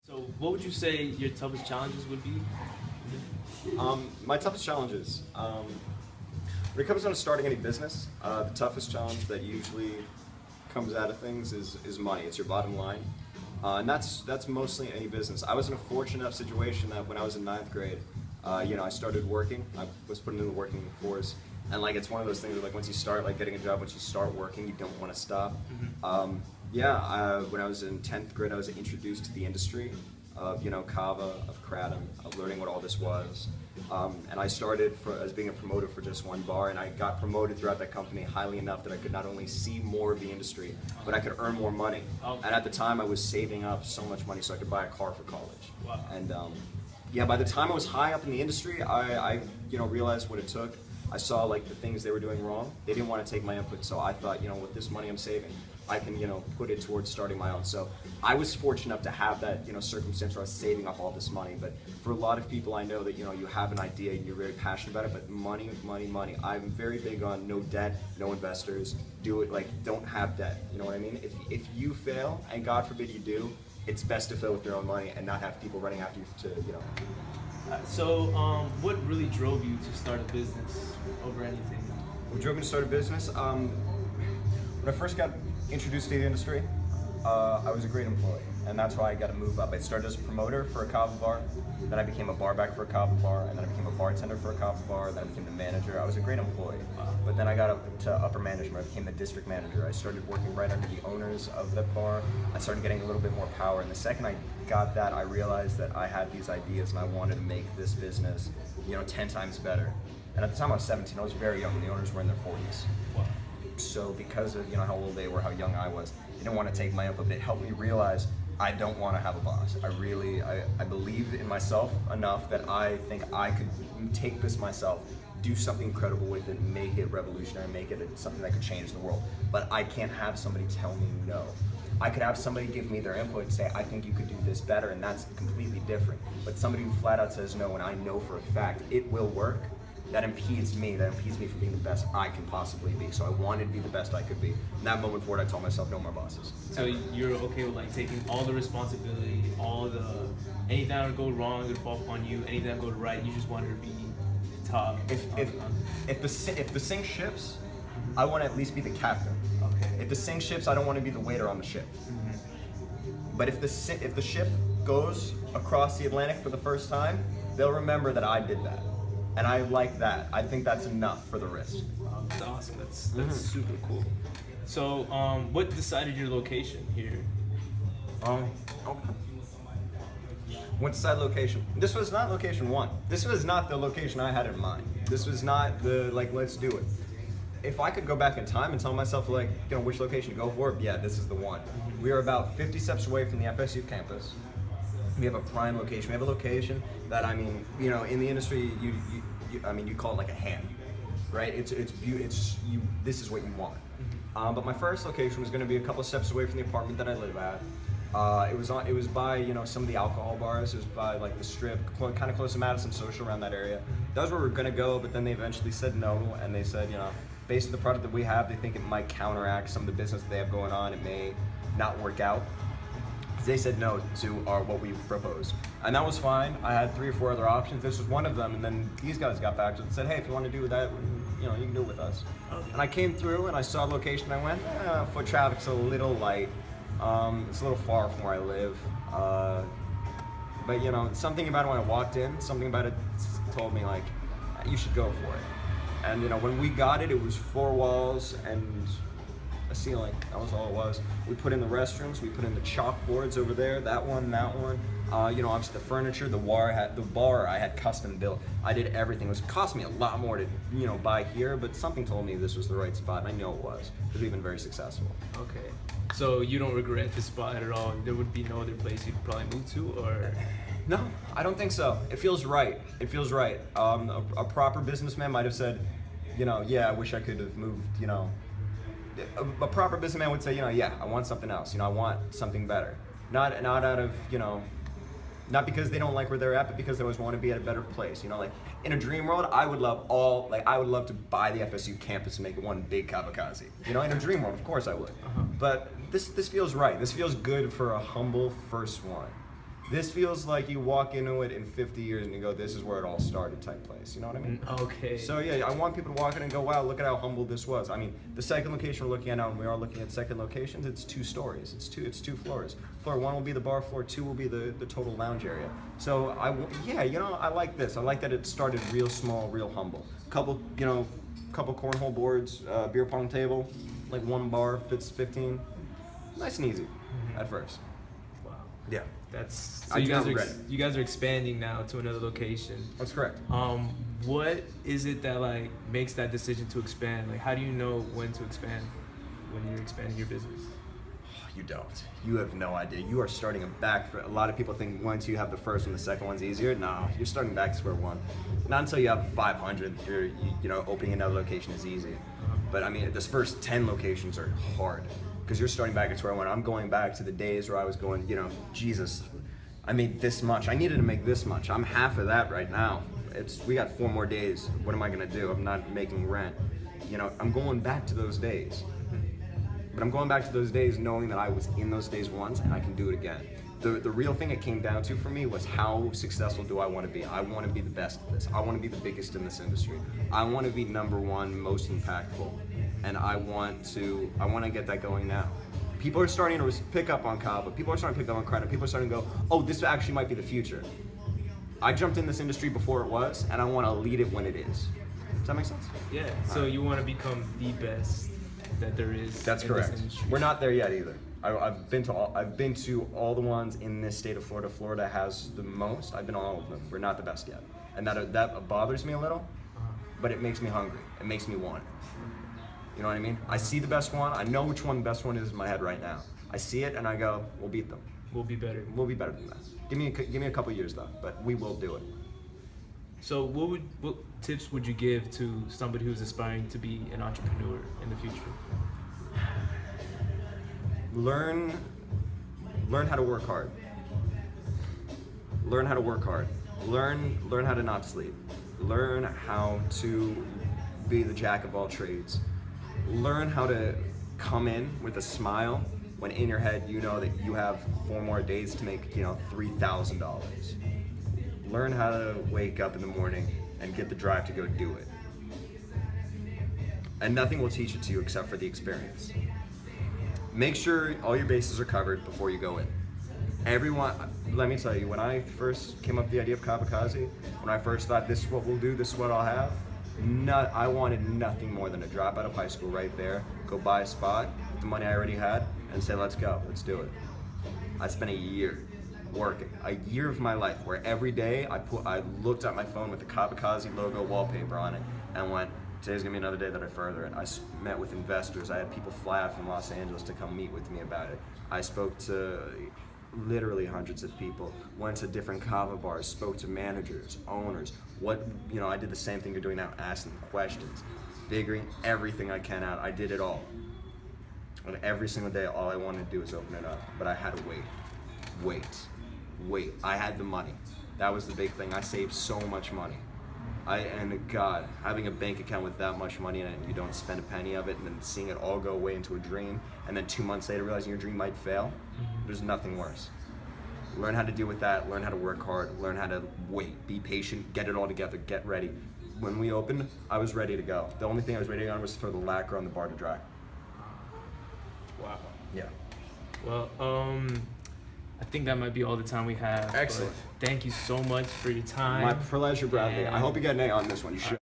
So what would you say your toughest challenges would be? My toughest challenges. When it comes down to starting any business, the toughest challenge that usually comes out of things is money. It's your bottom line. And that's mostly any business. I was in a fortunate enough situation that when I was in ninth grade, I started working. I was put into the working force, and like it's one of those things where like once you start like getting a job, once you start working, you don't want to stop. When I was in 10th grade, I was introduced to the industry of kava, of kratom, of learning what all this was. And I started as being a promoter for just one bar, and I got promoted throughout that company highly enough that I could not only see more of the industry, but I could earn more money. And at the time, I was saving up so much money so I could buy a car for college. Wow. And by the time I was high up in the industry, I realized what it took. I saw like the things they were doing wrong. They didn't want to take my input, so I thought, with this money I'm saving, I can, put it towards starting my own. So I was fortunate enough to have that, circumstance where I was saving up all this money. But for a lot of people, I know that, you have an idea and you're very passionate about it, but money, money, money. I'm very big on no debt, no investors. Do it, don't have debt. You know what I mean? If you fail, and God forbid you do, it's best to fail with your own money and not have people running after you to. So what really drove you to start a business over anything? What drove me to start a business? When I first got introduced to the industry, I was a great employee, and that's why I got to move up. I started as a promoter for a kava bar, then I became a bar back for a kava bar, and then I became a bartender for a kava bar, then I became the manager. I was a great employee, but then I got up to upper management. I became the district manager. I started working right under the owners of that bar. I started getting a little bit more power, and the second I got that, I realized that I had these ideas and I wanted to make this business, 10 times better. And at the time I was 17, I was very young. The owners were in their 40s. Wow. So because of how old they were, how young I was, they didn't want to take my input. It helped me realize I don't want to have a boss. I believe in myself enough that I think I could take this myself, do something incredible with it, make it revolutionary, make it something that could change the world. But I can't have somebody tell me no. I could have somebody give me their input and say, I think you could do this better, and that's completely different. But somebody who flat out says no, and I know for a fact it will work, that impedes me from being the best I can possibly be. So I wanted to be the best I could be. In that moment forward, I told myself, no more bosses. So you're okay with taking all the responsibility, anything that would go wrong would fall upon you, anything that would go right, you just wanted to be top. If the sink ships, I want to at least be the captain. Okay. If the sink ships, I don't want to be the waiter on the ship. But if the ship goes across the Atlantic for the first time, they'll remember that I did that. And I like that. I think that's enough for the risk. That's awesome. That's super cool. So, what decided your location here? Went to side location. This was not location one. This was not the location I had in mind. This was not the let's do it. If I could go back in time and tell myself which location to go for, yeah, this is the one. We are about 50 steps away from the FSU campus. We have a prime location. We have a location that in the industry you call it like a ham, right? This is what you want. But my first location was going to be a couple steps away from the apartment that I live at. It was by some of the alcohol bars. It was by the strip, kind of close to Madison Social, around that area. That was where we were going to go, but then they eventually said no, and they said based on the product that we have, they think it might counteract some of the business that they have going on. It may not work out. They said no to what we proposed, and that was fine. I had 3 or 4 other options. This was one of them, and then these guys got back to us and said, "Hey, if you want to do that, you can do it with us." Okay. And I came through and I saw the location. And I went, foot traffic's a little light. It's a little far from where I live, but something about it when I walked in, something about it told me you should go for it. And when we got it, it was 4 walls and a ceiling. That was all it was. We put in the restrooms, we put in the chalkboards over there, that one. Obviously the furniture, the bar I had custom built. I did everything. It cost me a lot more to buy here, but something told me this was the right spot, and I know it was, because we've been very successful. Okay. So you don't regret this spot at all? There would be no other place you'd probably move to, or? No, I don't think so. It feels right. A proper businessman might have said, yeah, I wish I could have moved, a proper businessman would say, yeah, I want something else. I want something better. Not out of, not because they don't like where they're at, but because they always want to be at a better place. In a dream world, I would love to buy the FSU campus and make it one big Kavakaze. In a dream world, of course I would. But this feels right. This feels good for a humble first one. This feels like you walk into it in 50 years and you go, this is where it all started type place. You know what I mean? Okay. So yeah, I want people to walk in and go, wow, look at how humble this was. I mean, the second location we're looking at now, and we are looking at second locations, it's 2 stories. It's two floors. Floor 1 will be the bar, floor 2 will be the total lounge area. So I like this. I like that it started real small, real humble. Couple cornhole boards, beer pong table, like 1 bar fits 15. Nice and easy at first. Wow. Yeah. That's so I you guys are expanding now to another location. That's correct. What is it that like makes that decision to expand? Like, how do you know when to expand when you're expanding your business? You don't. You have no idea. You are starting back. A lot of people think once you have the first one, the second one's easier. No, you're starting back to square one. Not until you have 500, opening another location is easy. But I mean, this first 10 locations are hard because you're starting back at square one. I'm going back to the days where I was going, Jesus, I made this much. I needed to make this much. I'm half of that right now. We got 4 more days. What am I gonna do? I'm not making rent. I'm going back to those days. But I'm going back to those days knowing that I was in those days once and I can do it again. The real thing it came down to for me was how successful do I want to be? I want to be the best at this. I want to be the biggest in this industry. I want to be #1, most impactful. And I want to get that going now. People are starting to pick up on Kava. People are starting to pick up on credit. People are starting to go, oh, this actually might be the future. I jumped in this industry before it was, and I want to lead it when it is. Does that make sense? Yeah. So you want to become the best that there is. That's in correct. This industry. We're not there yet either. I've been to all the ones in this state of Florida. Florida has the most. I've been to all of them. We're not the best yet, and that bothers me a little, but it makes me hungry. It makes me want it. You know what I mean? I see the best one. I know which one the best one is in my head right now. I see it and I go, we'll beat them. We'll be better. We'll be better than that. Give me a couple years though, but we will do it. So what tips would you give to somebody who's aspiring to be an entrepreneur in the future? Learn how to work hard. Learn how to work hard. Learn how to not sleep. Learn how to be the jack of all trades. Learn how to come in with a smile when in your head you know that you have 4 more days to make $3,000. Learn how to wake up in the morning and get the drive to go do it. And nothing will teach it to you except for the experience. Make sure all your bases are covered before you go in. Everyone, let me tell you, when I first came up with the idea of Kavakaze, when I first thought this is what we'll do, this is what I'll have, I wanted nothing more than to drop out of high school right there, go buy a spot with the money I already had, and say, let's go, let's do it. I spent a year working, a year of my life where every day I looked at my phone with the Kavakaze logo wallpaper on it and went, today's gonna be another day that I further it. I met with investors. I had people fly out from Los Angeles to come meet with me about it. I spoke to literally hundreds of people, went to different Kava bars, spoke to managers, owners. I did the same thing you're doing now, asking them questions, figuring everything I can out. I did it all. And every single day, all I wanted to do was open it up. But I had to wait. I had the money. That was the big thing. I saved so much money. God, having a bank account with that much money in it and you don't spend a penny of it and then seeing it all go away into a dream and then 2 months later realizing your dream might fail, there's nothing worse. Learn how to deal with that, learn how to work hard, learn how to wait, be patient, get it all together, get ready. When we opened, I was ready to go. The only thing I was ready on was for the lacquer on the bar to dry. Wow. Yeah. Well, I think that might be all the time we have. Excellent. Thank you so much for your time. My pleasure, Bradley. I hope you got an A on this one. You should.